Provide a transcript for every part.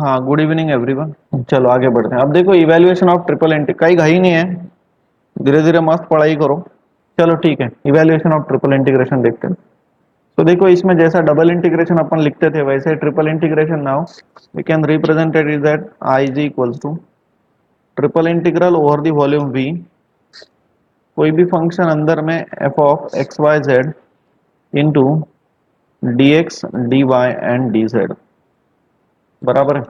हाँ, good evening everyone. चलो आगे बढ़ते हैं। अब देखो, इवैल्यूएशन ऑफ ट्रिपल इंटीग्रेशन, कहीं घाई नहीं है, धीरे धीरे मस्त पढ़ाई करो। चलो ठीक है, इवैल्यूएशन ऑफ ट्रिपल इंटीग्रेशन देखते हैं। तो देखो, इसमें जैसा डबल इंटीग्रेशन अपन लिखते थे वैसे triple integration now we can represent it is that I is equals to triple integral over the volume v, कोई भी फंक्शन अंदर में f of x y z into d x d y and d z, बराबर है।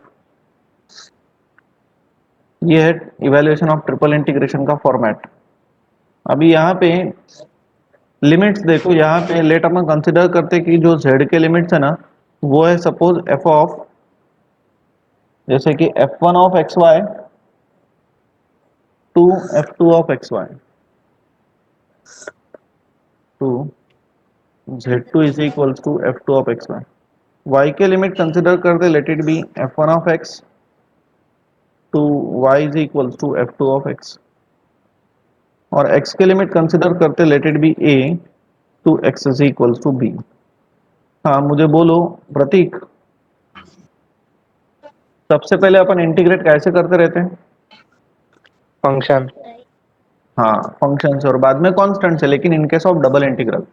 ये है evaluation of triple integration का format. अभी यहाँ पे लिमिट्स देखो, यहाँ पे लेट अपन कंसिडर करते कि जो z के लिमिट्स है ना, वो है सपोज एफ ऑफ, जैसे कि f1 of x y to f2 of x y to z2 is equals to f2 of x y. y के लिमिट कंसिडर करते, let it be f1 of x to y is equals to f2 of x, और x के limit consider करते, let it be a to x is equals to b। हाँ मुझे बोलो प्रतीक, सबसे पहले अपन इंटीग्रेट कैसे करते रहते हैं? फंक्शन। हाँ, फंक्शन से, और बाद में कांस्टेंट से, लेकिन in case of double integral.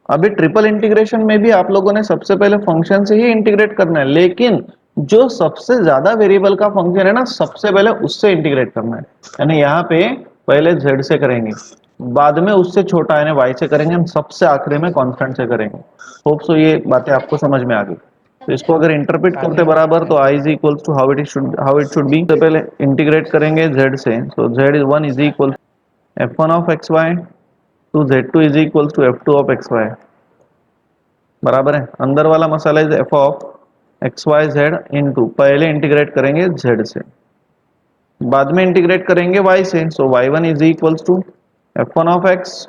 अभी ट्रिपल इंटीग्रेशन में भी आप लोगों ने सबसे पहले फंक्शन से ही इंटीग्रेट करना है, लेकिन जो सबसे ज्यादा वेरिएबल का फंक्शन है ना, सबसे पहले उससे इंटीग्रेट करना है। यानी यहाँ पे पहले z से करेंगे, बाद में उससे छोटा यानी y से करेंगे, हम सबसे आखिरी में कांस्टेंट से करेंगे। होप सो ये बातें आपको समझ में आ गई। तो इसको अगर इंटरप्रेट करते बराबर, तो i is equal to how it should be, तो पहले इंटीग्रेट करेंगे z से, तो z1 is equal f1 of x y to z2 is equal to f2 of x y, बराबर है। अंदर वाला मसाला is f of x y z into, पहले इंटीग्रेट करेंगे z से, बाद में इंटीग्रेट करेंगे y से, so y1 is equal to f1 of x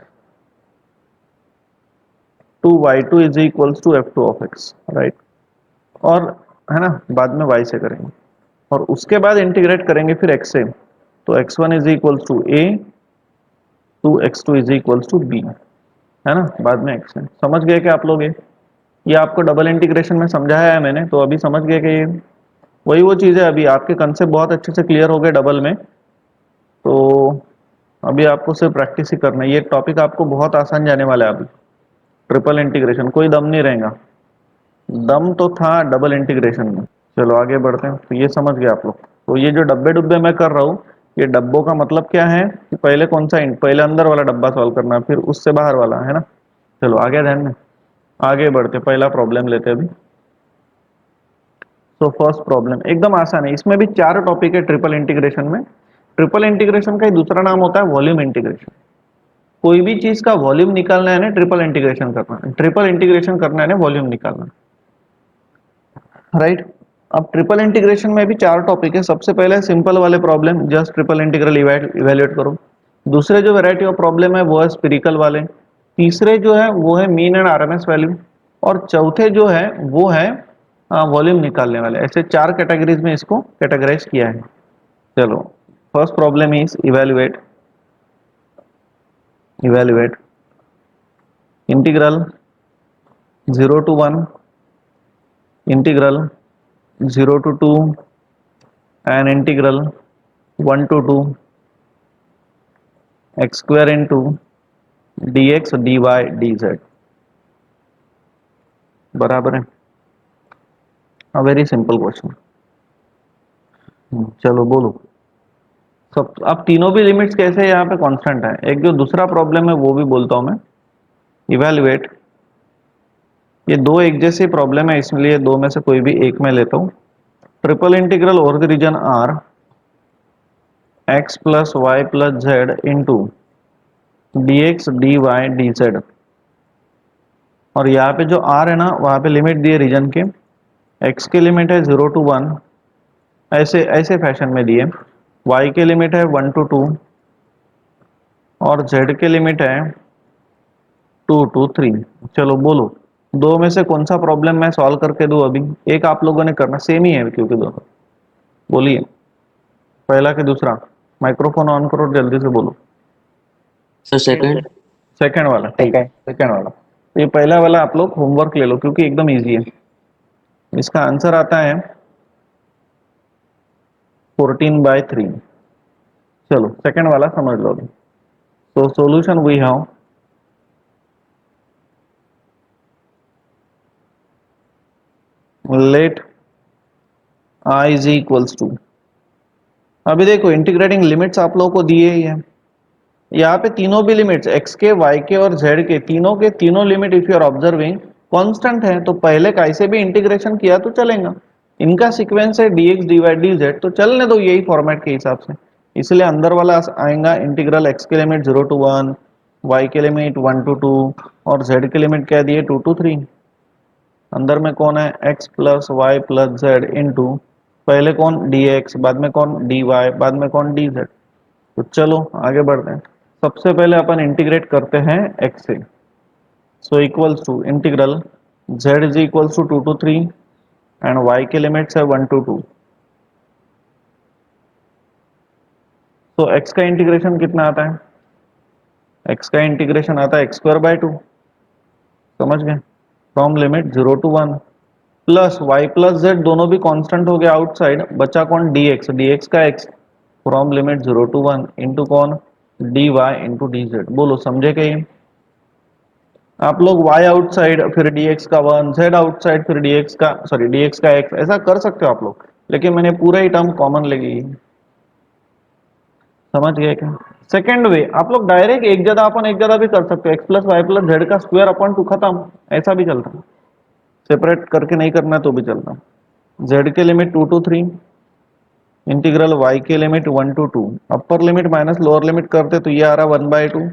to y2 is equal to f2 of x, right. और है ना, बाद में y से करेंगे, और उसके बाद इंटीग्रेट करेंगे फिर x से, तो x1 is equal to a to x2 is equal to b, है ना, बाद में x है। समझ गए क्या आप लोग? ये आपको डबल इंटीग्रेशन में समझाया है मैंने, तो अभी समझ गए कि ये वही वो चीज़ है। अभी आपके कंसेप्ट बहुत अच्छे से क्लियर हो गए डबल में, तो अभी आपको सिर्फ प्रैक्टिस ही करना है। ये टॉपिक आपको बहुत आसान जाने वाला है। अभी ट्रिपल इंटीग्रेशन कोई दम नहीं रहेगा, दम तो था डबल इंटीग्रेशन में। चलो आगे बढ़ते हैं। तो ये समझ गए आप लोग। तो ये जो डब्बे डुब्बे मैं कर रहा हूँ, ये डब्बों का मतलब क्या है कि पहले कौन सा, पहले अंदर वाला डब्बा सॉल्व करना, फिर उससे बाहर वाला, है ना। चलो आगे ध्यान में, आगे बढ़ते, पहला प्रॉब्लम लेते हैं अभी। तो फर्स्ट प्रॉब्लम एकदम आसान है, इसमें भी चार टॉपिक है ट्रिपल इंटीग्रेशन में। ट्रिपल इंटीग्रेशन का ही दूसरा नाम होता है वॉल्यूम इंटीग्रेशन। कोई भी चीज का वॉल्यूम निकालना है ना, ट्रिपल इंटीग्रेशन करना है, ट्रिपल इंटीग्रेशन करना है ना, वॉल्यूम निकालना, राइट। अब ट्रिपल इंटीग्रेशन में भी चार टॉपिक है। सबसे पहले सिंपल वाले problem, just triple integral evaluate करो। दूसरे जो वैरायटी ऑफ प्रॉब्लम है वो है स्पिरिकल वाले। तीसरे जो है वो है मीन एंड आरएमएस वैल्यू। और चौथे जो है वो है वॉल्यूम निकालने वाले। ऐसे चार कैटेगरीज में इसको कैटेगराइज किया है। चलो, first problem is evaluate evaluate integral 0 to 1, integral 0 to 2 and integral 1 to 2 x square into dx dy dz, बराबर है। Very simple question. चलो बोलो। सब अब तीनों भी लिमिट्स कैसे यहाँ पे कांस्टेंट है। एक जो दूसरा प्रॉब्लम है वो भी बोलता हूं मैं, इवेल्युएट। ये दो एक जैसे प्रॉब्लम है, इसलिए दो में से कोई भी एक में लेता हूँ। Triple integral over the region R x plus y plus z into d x d y d z. और यहाँ पे जो आर है ना, वहां पे लिमिट दिए रीजन के। एक्स की लिमिट है 0 to 1, ऐसे ऐसे फैशन में दिए। वाई की लिमिट है 1 to 2, और जेड की लिमिट है 2 to 3। चलो बोलो, दो में से कौन सा प्रॉब्लम मैं सॉल्व करके दूं? अभी एक आप लोगों ने करना, सेम ही है क्योंकि दोनों। बोलिए, पहला कि दूसरा? माइक्रोफोन ऑन करो, जल्दी से बोलो। Sir second. सेकंड वाला, ठीक है, सेकंड। सेकंड वाला। तो ये पहला वाला आप लोग होमवर्क ले लो, क्योंकि एकदम इजी है। इसका आंसर आता है 14/3। चलो सेकंड वाला समझ लो। तो solution we have let I is equals to, अभी देखो इंटीग्रेटिंग लिमिट्स आप लोगों को दिए ही है, यहाँ पे तीनों भी लिमिट्स x के y के और z के तीनों limit if you are observing constant है, तो पहले कैसे भी इंटीग्रेशन किया तो चलेगा। इनका सीक्वेंस है dx dy dz, तो चलने दो यही फॉर्मेट के हिसाब से। इसलिए अंदर वाला आएगा इंटीग्रल x के लिमिट 0 to 1, y के लिमिट 1 to 2 और z के लिमिट क्या दिए 2 to 3। अंदर में कौन है x plus y plus z into पहले कौन dx, बाद में कौन dy, बाद में कौन dz। तो चलो आगे बढ़ते हैं। सबसे पहले अपन इंटीग्रेट करते हैं x से। So equals to integral z is equals to 2 to 3 and y के लिमिट्स है 1 to 2। तो x का इंटीग्रेशन कितना आता है, x का इंटीग्रेशन आता है x² 2, समझ गए, from limit 0 to 1 plus y plus z दोनों भी कांस्टेंट हो गया आउटसाइड, बचा कौन dx, dx का x from limit 0 to 1 into कौन dy इंटू dz। बोलो समझे कहीं आप लोग y आउटसाइड फिर dx का 1, z आउटसाइड फिर dx का dx का x, ऐसा कर सकते हो आप लोग, लेकिन मैंने पूरा ही टर्म कॉमन लेगी। समझ गए क्या। सेकेंड वे आप लोग डायरेक्ट एक जगह अपन एक जगह भी कर सकते हो, x plus y plus z का स्क्वायर अपॉन 2 खत्म, ऐसा भी चलता है, सेपरेट करके नहीं करना तो भी चलता। z के लिमिट 2 to 3 इंटीग्रल y के limit 1 to 2, upper limit minus lower limit करते तो ये आ रहा 1/2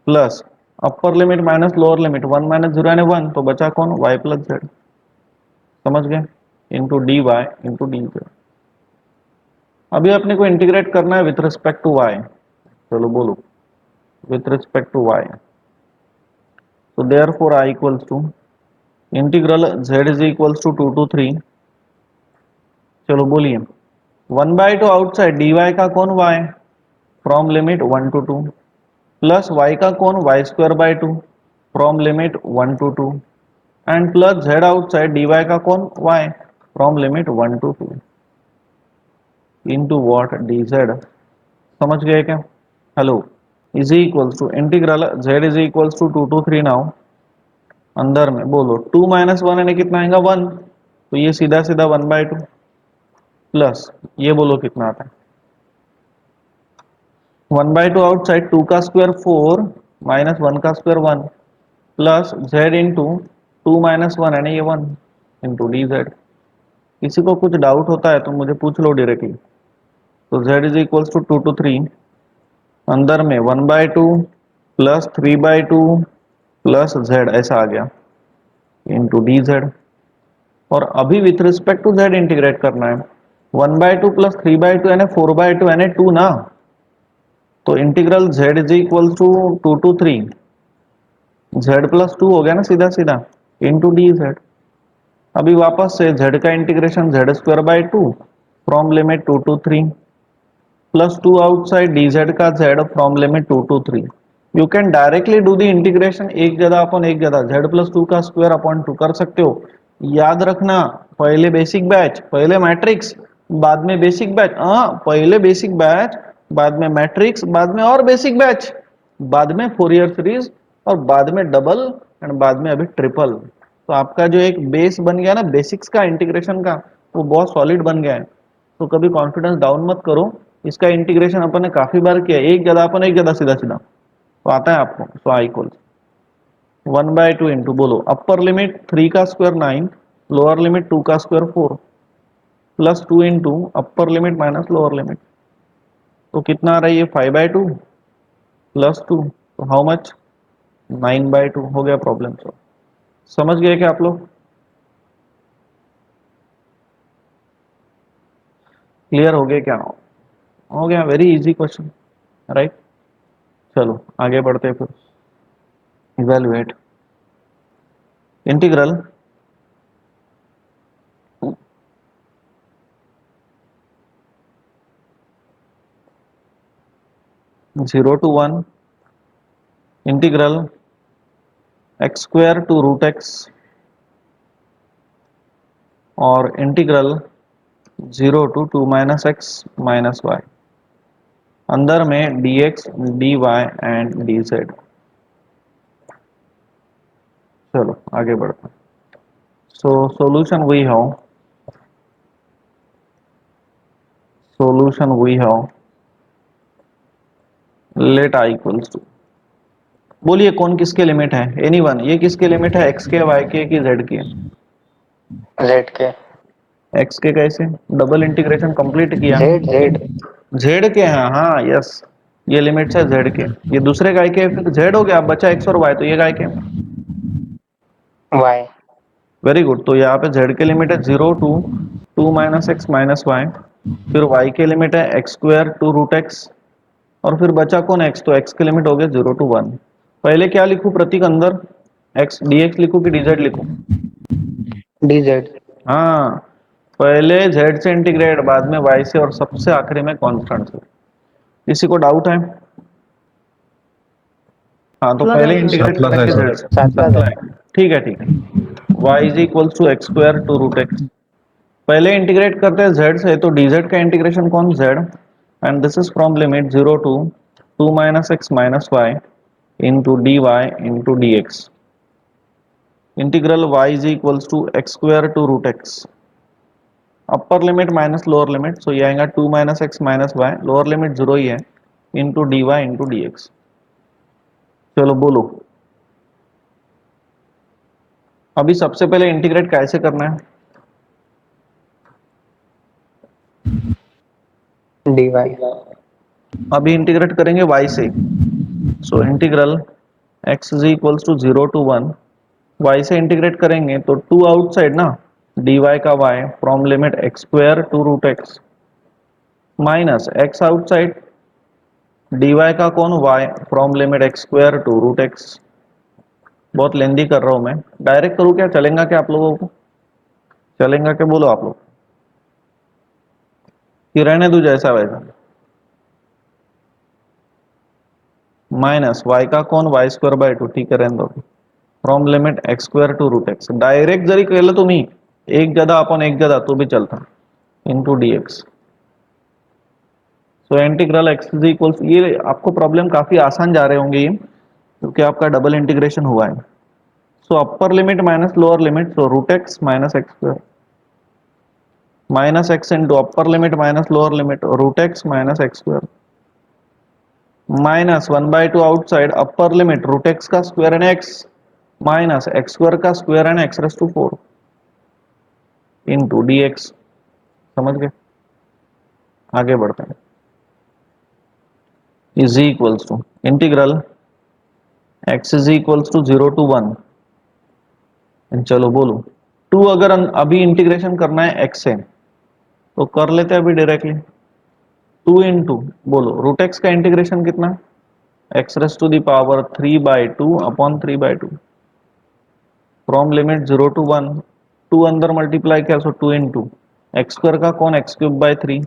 प्लस अपर limit minus lower limit 1 minus 0 यानी 1, तो बचा कौन y प्लस जेड, समझ गए, into d y into d z. अभी अपने को इंटीग्रेट करना है विथ रिस्पेक्ट टू y, चलो बोलो विथ रिस्पेक्ट टू y। तो therefore I equals to integral z is equals to 2 to 3, चलो बोलिए 1/2 आउटसाइड dy का कौन y from limit 1 to 2 plus y का कौन y² 2 from limit 1 to 2 and plus z outside dy का कौन y from limit 1 to 2 into what dz। समझ गए क्या, hello, is equals to integral z is equals to 2 to 3 now, अंदर में बोलो 2 माइनस 1 यानी कितना आएगा 1, तो ये सीधा सीधा 1/2 प्लस ये बोलो कितना आता है 1/2 आउटसाइड 2 का स्क्वायर 4 माइनस 1 का square 1 plus z into 2 minus 1 यानी ये 1 इंटू डी जेड। किसी को कुछ डाउट होता है तो मुझे पूछ लो डायरेक्टली। तो z is equals to 2 to 3, अंदर में 1/2 प्लस 3/2 प्लस z ऐसा आ गया इंटू डी जेड। और अभी with respect to z integrate करना है, 1/2 प्लस 3/2 यानी 4/2 यानी 2 ना, तो integral z is equal to 2 to 3 z प्लस 2 हो गया ना सीधा सीधा इंटू डी जेड। अभी वापस से z का integration z² 2 from limit 2 to 3 plus 2 outside dz का z from limit 2 to 3। You can directly do the integration एक जगह अपन एक जगह z प्लस 2 का स्क्वायर अपॉन 2 कर सकते हो। याद रखना पहले बेसिक बैच पहले मैट्रिक्स बाद में बेसिक बैच, हाँ पहले बेसिक बैच बाद में मैट्रिक्स बाद में और बेसिक बैच बाद में फोरियर सीरीज और बाद में डबल एंड बाद में अभी ट्रिपल। तो आपका जो एक बेस बन गया ना बेसिक्स का इंटीग्रेशन का, वो बहुत सॉलिड बन गया है। तो कभी कॉन्फिडेंस डाउन मत करो, इसका इंटीग्रेशन अपन ने काफी बार किया, एक जगह अपन एक जगह सीधा सीधा तो आता है आपको। सो आई इक्वल्स 1/2 इंटू बोलो अपर लिमिट 3 का स्क्वायर 9 लोअर लिमिट 2 का square 4 plus 2 into upper limit minus lower limit, तो कितना आ रहा है ये 5/2 प्लस 2, तो हाउ मच 9/2 हो गया प्रॉब्लम सॉल्व। समझ गए क्या आप लोग, क्लियर हो गया क्या, हो गया, वेरी इजी क्वेश्चन राइट। चलो आगे बढ़ते हैं फिर, evaluate integral zero to 1 integral x² to root x और integral 0 to 2 minus x minus y, अंदर में dx dy एंड dz। चलो आगे बढ़ते हैं। सो solution we have let I equals to, बोलिए कौन किसके लिमिट है, एनीवन, ये किसके लिमिट है, x के, y के कि z के? जेड के। x के कैसे, डबल इंटीग्रेशन कंप्लीट किया, जेड जेड। z के हैं, हाँ यस, ये लिमिट्स है z के, ये दूसरे गाय के, फिर z हो गया, अब बचा x और y, तो ये गाय के, वाई। Very good. तो यहाँ पे z के लिमिट है 0 to 2 minus x minus y, फिर y के लिमिट है x square to root x, और फिर बचा कौन x, तो x के लिमिट हो गया 0 टू 1। पहले क्या लिखूं प्रतीक अंदर, x dx लिखूं कि dz लिखूं? D Z. हाँ, पहले z से इंटीग्रेट, बाद में y से, और सबसे आखिरी में कांस्टेंट से। किसी को डाउट है? हाँ, तो पहले इंटीग्रेट करेंगे z से, सातला है। ठीक है ठीक है। y is equals to x square to root x, पहले इंटीग्रेट करते हैं z से, तो dz का इंटीग्रेशन कौन, z, and this is from limit 0 to 2 minus x minus y into d y into d x, integral y is equals to x square to root x, upper limit minus lower limit, so ये आएगा 2 minus x minus y, lower limit 0 ही है, into d y into d x. चलो बोलो, अभी सबसे पहले integrate कैसे करना है? D y. अभी इंटीग्रेट करेंगे y से, so integral x is equals to 0 to 1, y से इंटीग्रेट करेंगे तो 2 आउटसाइड ना, dy का y from limit x square to root x, minus x outside dy का कौन, y from limit x square to root x. बहुत लेंदी कर रहा हूं मैं, डायरेक्ट करूं क्या, चलेगा क्या आप लोगों को, चलेगा क्या, बोलो आप लोग, कि रहने दूं जैसा वैसा? माइनस y का कौन, वाई स्क्वायर बाय 2, ठीक है रहने दो, from limit x square to root x, direct जरी केलं तुम्ही एक जदा आपण एक जदा तो भी चलता, into d x. So integral x is equals, ये आपको प्रॉब्लम काफी आसान जा रहे होंगे ये, क्योंकि आपका डबल इंटीग्रेशन हुआ है। So upper limit minus lower limit, so root x minus x square, minus x into upper limit minus lower limit root x minus x square, minus 1/2 outside, upper limit root x का square and x, minus x square का square and x raise to 4 into d x. समझ गए? आगे बढ़ते हैं। Is equals to integral x is equals to 0 to 1, चलो बोलो 2, अगर अभी इंटीग्रेशन करना है x से तो कर लेते हैं अभी डायरेक्टली, 2 इंटू, बोलो रूट एक्स का इंटीग्रेशन कितना, x raise to the power 3/2 upon 3/2, from limit 0 to 1, 2 अंदर मल्टीप्लाई किया, सो 2 इंटू एक्स स्क्वायर का कौन, x cube by 3,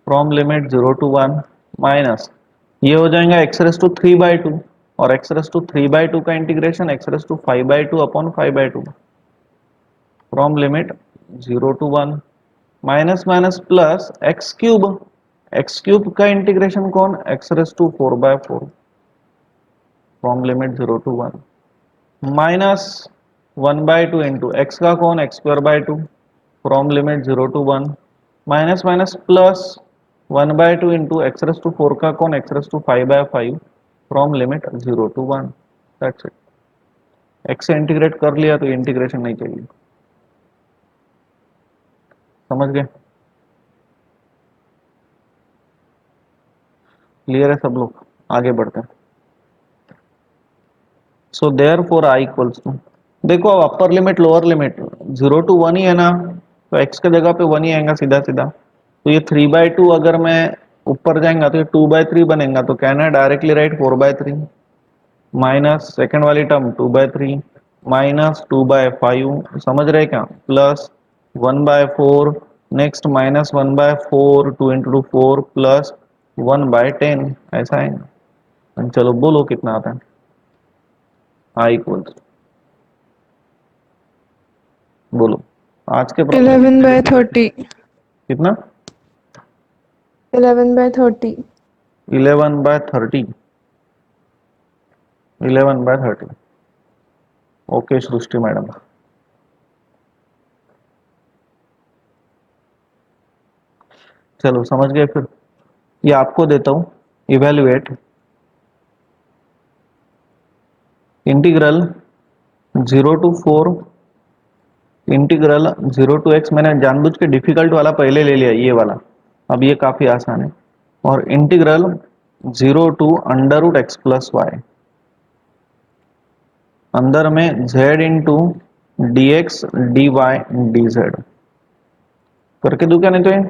from limit 0 to 1, minus ये हो जाएगा एक्स रेस टू 3/2, और एक्स रेस टू 3/2 का integration x raise to 5/2 upon 5/2, from limit 0 to 1, minus minus plus x cube का इंटीग्रेशन कौन, x raise to 4/4, from limit 0 to 1, minus 1/2 into x का कौन, x square by 2, from limit 0 to 1, minus minus plus 1/2 into x raise to 4 का कौन, x raise to 5/5, from limit 0 to 1, that's it. X से integrate कर लिया तो integration नहीं चाहिए। समझ गए? क्लियर है सब लोग? आगे बढ़ते हैं। So therefore I equals to, देखो अब upper limit lower limit 0 to 1 ही है ना, तो x के जगह पे 1 ही आएगा सीधा सीधा, तो ये 3/2 अगर मैं ऊपर जाएगा तो ये 2/3 बनेगा, तो कहना है डायरेक्टली राइट 4/3, माइनस सेकेंड वाली टर्म 2/3, माइनस 2/5, समझ रहे क्या, plus 1/4, next minus 1/4, 2 into 2 4, plus 1/10, ऐसा आएगा। चलो बोलो कितना आता है, आई इक्वल्स, बोलो आज के प्रॉब्लम 11/30। कितना? 11/30। 11/30। 11/30। ओके सृष्टि मैडम। चलो समझ गए फिर। ये आपको देता हूं, evaluate integral 0 to 4 integral 0 to x। मैंने जानबूझ के डिफिकल्ट वाला पहले ले लिया, ये वाला, अब ये काफी आसान है। और इंटीग्रल 0 to √x+y, अंदर में z into dx dy dz। करके दूं क्या? नहीं तो ये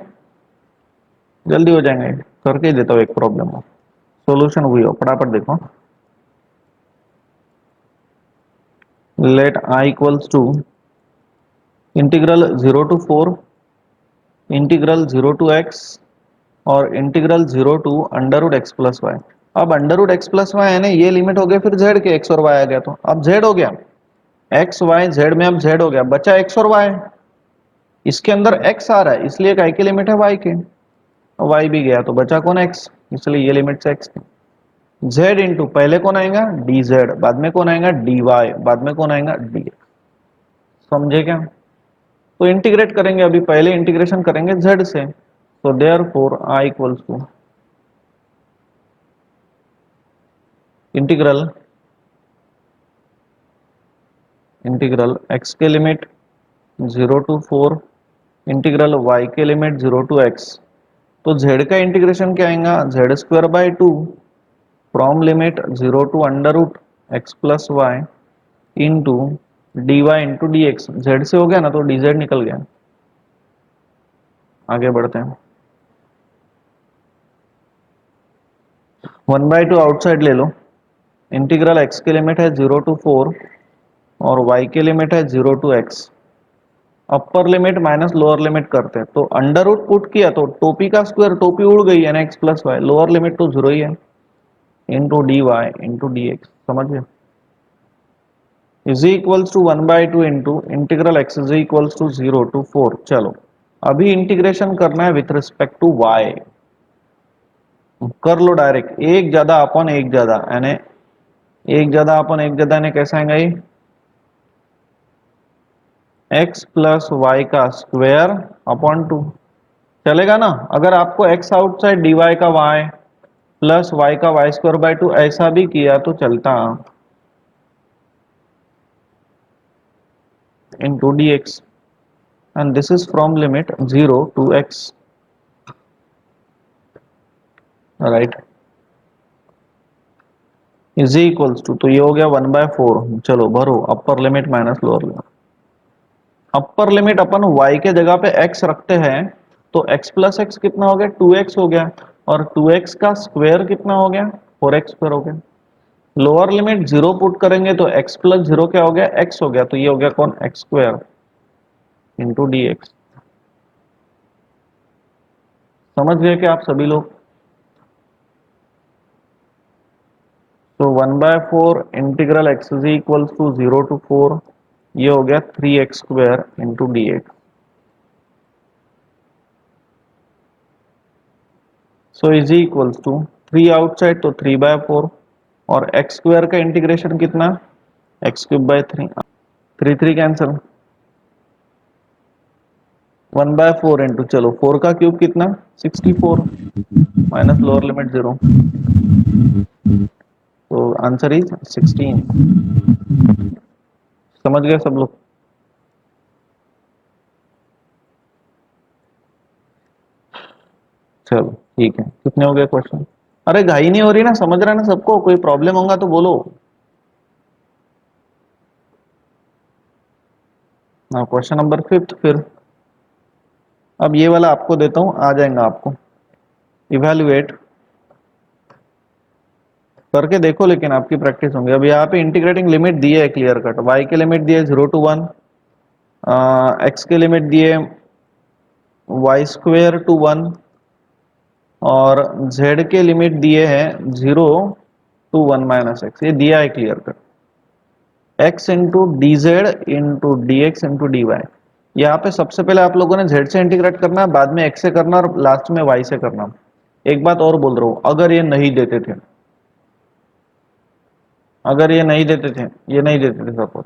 जल्दी हो जाएंगे, करके ही देता हूँ एक प्रॉब्लम हो, सॉल्यूशन हुई हो, फटाफट देखो। Let i equals to integral 0 to 4 integral 0 to x और इंटीग्रल 0 to √x+y। अब √x+y है ना, ये लिमिट हो गया फिर z के, x और y आ गया, तो अब z हो गया, x y z में अब z हो गया, बचा x और y। इसके अंदर x आ रहा है इसलिए y की लिमिट है y के, y भी गया तो बचा कौन? x, इसलिए ये लिमिट से x की। z इंटू पहले कौन आएगा? dz, बाद में कौन आएगा? dy, बाद में कौन आएगा? dx। समझे क्या? तो इंटीग्रेट करेंगे, अभी पहले इंटीग्रेशन करेंगे z से, तो therefore i equals to integral x के लिमिट 0 to 4 इंटीग्रल y के लिमिट 0 to x। तो z का इंटीग्रेशन क्या आएगा? z²/2 from limit 0 to √x+y into dy into dx। z से हो गया ना तो dz निकल गया। आगे बढ़ते हैं, 1/2 आउटसाइड ले लो। इंटीग्रल x की लिमिट है 0 to 4 और y की लिमिट है 0 to x। Upper limit minus lower limit करते हैं, तो अंडर रूट पुट किया तो टोपी का स्क्वायर, टोपी उड़ गई है ना, x+y, लोअर लिमिट तो 0 ही है, इंटू dy इंटू dx। समझिए, is equals to 1/2 into integral x is equals to 0 to 4। चलो अभी इंटीग्रेशन करना है विथ रिस्पेक्ट टू y, कर लो डायरेक्ट, एक ज्यादा अपॉन एक ज्यादा, यानी एक ज्यादा अपॉन एक ज्यादा ने कैसा आएगा ये? x प्लस वाई का स्क्वायर अपॉन 2। चलेगा ना? अगर आपको x आउटसाइड dy का y प्लस y का y²/2 ऐसा भी किया तो चलता, into dx, and this is from limit 0 to x, right, is equals to, तो ये हो गया 1/4। चलो भरो, upper limit minus lower limit. Upper limit अपन y के जगह पे x रखते हैं, तो x प्लस एक्स कितना हो गया? 2x हो गया, और 2x का स्क्वायर कितना हो गया? 4x² हो गया। लोअर लिमिट 0 पुट करेंगे तो x प्लस 0 क्या हो गया? x हो गया, तो ये हो गया कौन? x² into dx। समझ गए क्या आप सभी लोग? तो 1/4 integral x is equals to 0 to 4, ये हो गया 3x² into dx। So is equals to 3 outside तो 3/4, और x² का इंटीग्रेशन कितना? x³ 3, 3 कैंसिल, 1/4 इंटू, चलो 4 का क्यूब कितना? 64 माइनस लोअर लिमिट 0, तो आंसर इज 16। समझ गए सब लोग? चलो ठीक है, कितने हो गए क्वेश्चन? अरे घाई नहीं हो रही ना, समझ रहा है ना सबको? कोई प्रॉब्लम होगा तो बोलो। हाँ, क्वेश्चन नंबर 5 फिर। अब ये वाला आपको देता हूं, आ जाएगा आपको। इवेल्युएट करके देखो, लेकिन आपकी प्रैक्टिस होंगी। अब यहाँ पे इंटीग्रेटिंग लिमिट दी है क्लियर कट, y के लिमिट दी है 0 to 1, x के लिमिट दी है y²/1, और z के लिमिट दिए हैं 0 to 1 माइनस x, ये दिया है clear cut. x into d z into d x into d y, यहाँ पे सबसे पहले आप लोगों ने z से इंटीग्रेट करना है, बाद में x से करना और लास्ट में y से करना। एक बात और बोल रहा हूं, अगर ये नहीं देते थे, अगर ये नहीं देते थे, ये नहीं देते थे सपोज,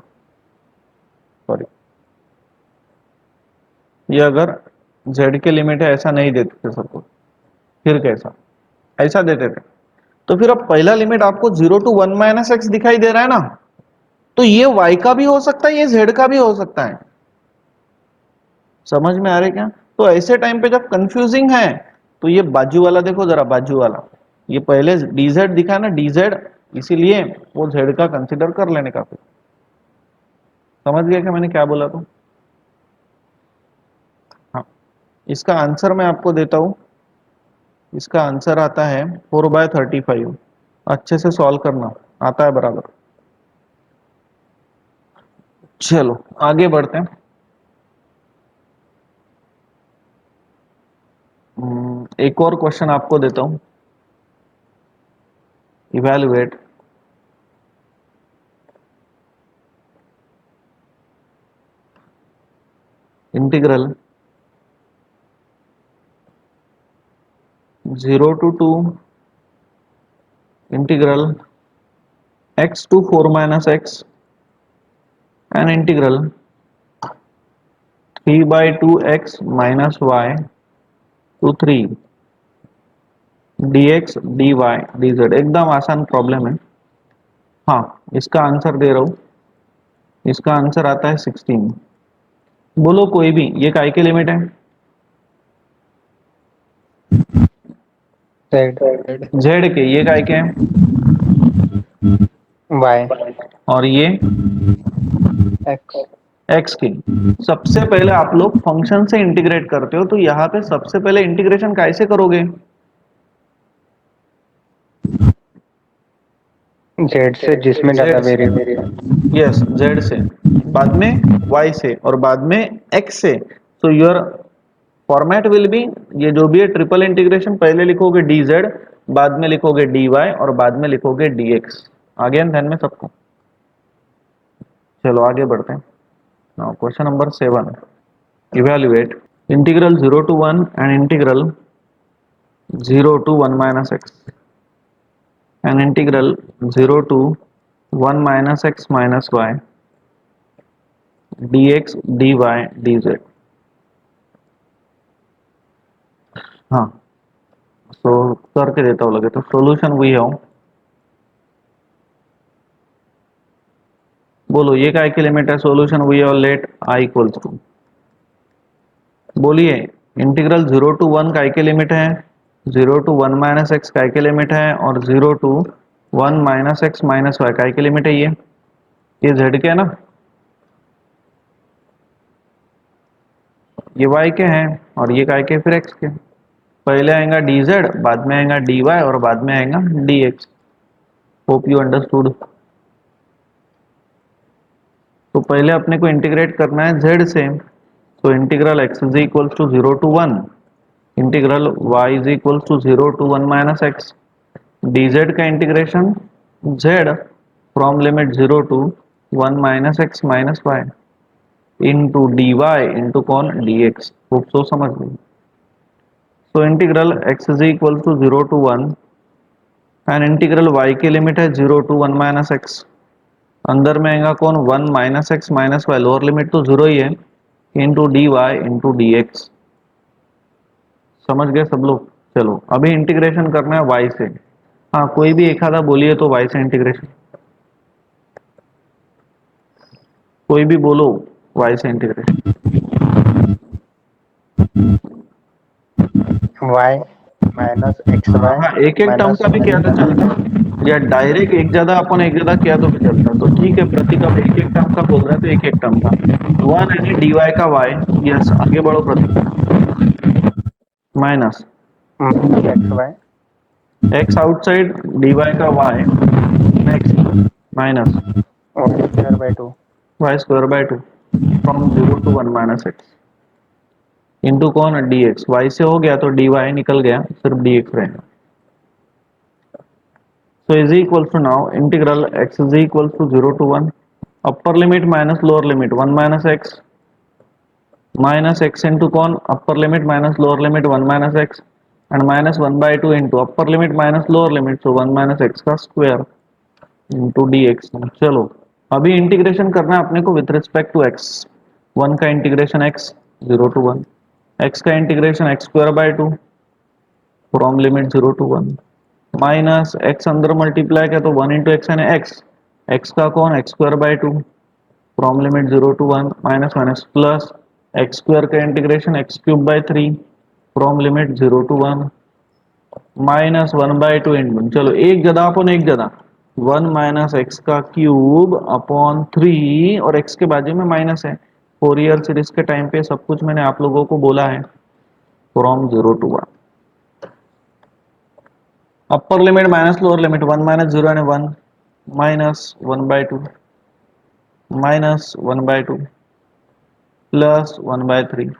सॉरी, ये अगर z के लिमिट है ऐसा नहीं देते थे सपोज, फिर कैसा, ऐसा देते थे, तो फिर अब पहला लिमिट आपको 0 to 1 माइनस एक्स दिखाई दे रहा है ना, तो ये y का भी हो सकता है, ये z का भी हो सकता है। समझ में आ रहा है क्या? तो ऐसे टाइम पे जब कंफ्यूजिंग है, तो ये बाजू वाला देखो जरा, बाजू वाला, ये पहले dz दिखा ना, dz, इसीलिए वो z का कंसिडर कर लेने का। फिर समझ गया क्या मैंने क्या बोला? तो हाँ, इसका आंसर मैं आपको देता हूं। इसका आंसर आता है 4/35। अच्छे से सॉल्व करना, आता है बराबर। चलो आगे बढ़ते हैं। एक और क्वेश्चन आपको देता हूं, evaluate integral 0 to 2 integral x to 4 minus x and integral 3/2x minus y to 3 dx dy dz। एकदम आसान प्रॉब्लम है। हाँ, इसका आंसर दे रहा हूं, इसका आंसर आता है 16। बोलो कोई भी, ये काय के लिमिट है? Z z के, ये काय के हैं? Y और ये X x की। सबसे पहले आप लोग फंक्शन से इंटीग्रेट करते हो, तो यहाँ पे सबसे पहले इंटीग्रेशन कैसे करोगे? Z से, जिसमें ज्यादा वेरिएबल। यस, z से, बाद में y से और बाद में x से। तो योर फॉर्मेट विल बी, ये जो भी है ट्रिपल इंटीग्रेशन, पहले लिखोगे dz, बाद में लिखोगे dy और बाद में लिखोगे dx। आ गया ध्यान में सबको? चलो आगे बढ़ते हैं। Now question number 7, evaluate integral 0 to 1 and integral 0 to 1 minus x and integral 0 to 1 minus x minus y dx dy dz। हाँ, तो करके देता हूँ लगे तो। सॉल्यूशन वही है, बोलो ये काय की लिमिट है? सॉल्यूशन वही है, और लेट i इक्वल्स टू, बोलिए इंटीग्रल 0 to 1 काय की लिमिट है, 0 to 1 माइनस एक्स काय की लिमिट है, और 0 to 1 minus x minus y काय की लिमिट है? ये z के है ना, ये y के हैं, और ये काय के? फिर x के। पहले आएगा dz, बाद में आएगा dy और बाद में आएगा dx। Hope you understood. तो पहले अपने को इंटीग्रेट करना है z से, तो integral x is equal to 0 to 1, integral y is equal to 0 to 1 minus x, dz का integration z from limit 0 to 1 minus x minus y into d y into कौन? dx। खूब सो समझ लो। तो integral x is equal to 0 to 1 and integral y की limit है 0 to 1 minus x, अंदर में आएगा कौन? 1 minus x minus y, lower limit तो 0 ही है, into d y into d x. समझ गए सब लोग? चलो अभी इंटीग्रेशन करना है y से। हाँ, कोई भी एक आधा बोलिए तो y से इंटीग्रेशन, कोई भी बोलो y से इंटीग्रेशन। Y माइनस XY हाँ, एक एक टर्म का भी किया तो चलता है, या डायरेक्ट एक ज्यादा अपन एक ज्यादा किया तो भी चलता है। तो ठीक है, प्रतीक अब एक एक टर्म का बोल रहा है तो एक एक टर्म का, 1 यानी डी वाई का y। यस, आगे बढ़ो Prateek. Minus XY x outside d y का y, next minus y² y square by 2 from 0 to 1 minus x into कौन? dx। y से हो गया तो dy निकल गया, सिर्फ dx रहेगा। So is equal to now integral x is equal to 0 to 1, upper limit minus lower limit 1 minus x minus x into कौन, upper limit minus lower limit 1 minus x, and minus 1/2 into upper limit minus lower limit, तो 1 minus x का square into d x. चलो अभी integration करना है अपने को with respect to x. 1 का इंटीग्रेशन एक्स 0 टू 1, एक्स का integration x square by 2 from limit 0 to 1, minus x अंदर मल्टीप्लाई किया तो 1 इंटू एक्स यानी एक्स, एक्स का कौन x square by 2 from limit 0 to 1, minus minus plus x square का integration x cube by 3 from limit 0 to 1, minus 1/2 into, चलो एक जगह अपन एक जगह 1 माइनस एक्स का क्यूब अपॉन 3 और एक्स के बाजू में माइनस है। फोरियर सीरीज के टाइम पे सब कुछ मैंने आप लोगों को बोला है, from 0 to 1, upper limit minus lower limit 1 minus 0 यानी 1, minus 1/2 minus 1/2 plus 1/3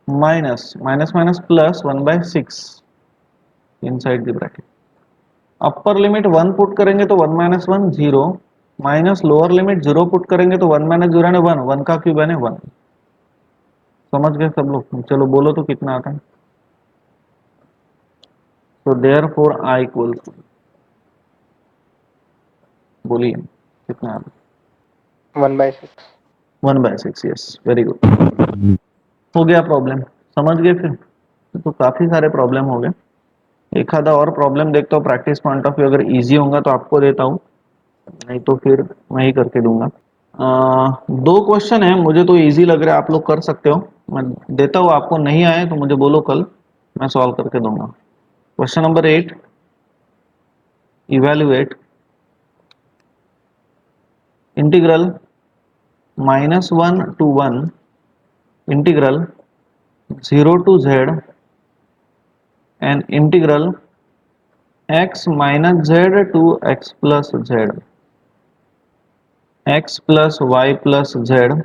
minus minus minus plus 1/6 inside the bracket. Upper limit 1 put करेंगे तो 1 minus 1 0, minus lower limit 0 put करेंगे तो 1 माइनस 0 यानी 1, 1 का क्यूब यानी 1। समझ गए सब लोग? चलो बोलो तो कितना आता है। तो देयरफॉर आई इक्वल टू, बोलिए कितना आता है? 1/6। 1/6, यस वेरी गुड। हो गया प्रॉब्लम, समझ गए फिर? तो काफी सारे प्रॉब्लम हो गए। एक आधा और प्रॉब्लम देखता हूँ प्रैक्टिस पॉइंट ऑफ व्यू, अगर इजी होगा तो आपको देता हूँ, नहीं तो फिर मैं ही करके दूंगा। दो क्वेश्चन है, मुझे तो इजी लग रहा है, आप लोग कर सकते हो। मैं देता हूँ, आपको नहीं आए तो मुझे बोलो, कल मैं सॉल्व करके दूंगा। Question number 8, evaluate integral -1 to 1 integral 0 to z and integral x minus z to x plus z, x plus y plus z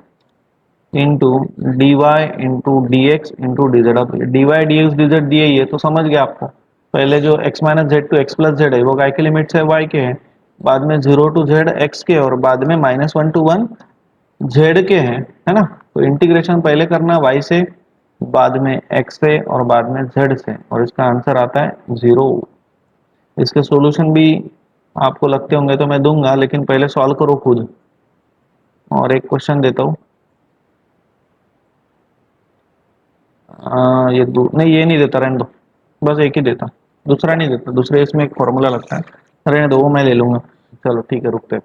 into d y into d x into d z. अब d y d x d z दिए ही है तो समझ गया आपको। पहले जो x minus z two x plus z है वो y के लिमिट से y के हैं, बाद में 0 टू जेड x के, और बाद में -1 to 1 z के हैं, है ना। तो इंटीग्रेशन पहले करना y से, बाद में x से, और बाद में z से, और इसका आंसर आता है 0। इसके सॉल्यूशन भी आपको लगते होंगे तो मैं दूंगा, लेकिन पहले सॉल्व करो खुद। और एक क्वेश्चन देता हूँ, ये नहीं, ये नहीं देता, रहने दो, बस एक ही देता, दूसरा नहीं देता। दूसरे इसमें एक फॉर्मूला लगता है, रहने दो, वो मैं ले लूंगा। चलो ठीक है, रुकते हैं।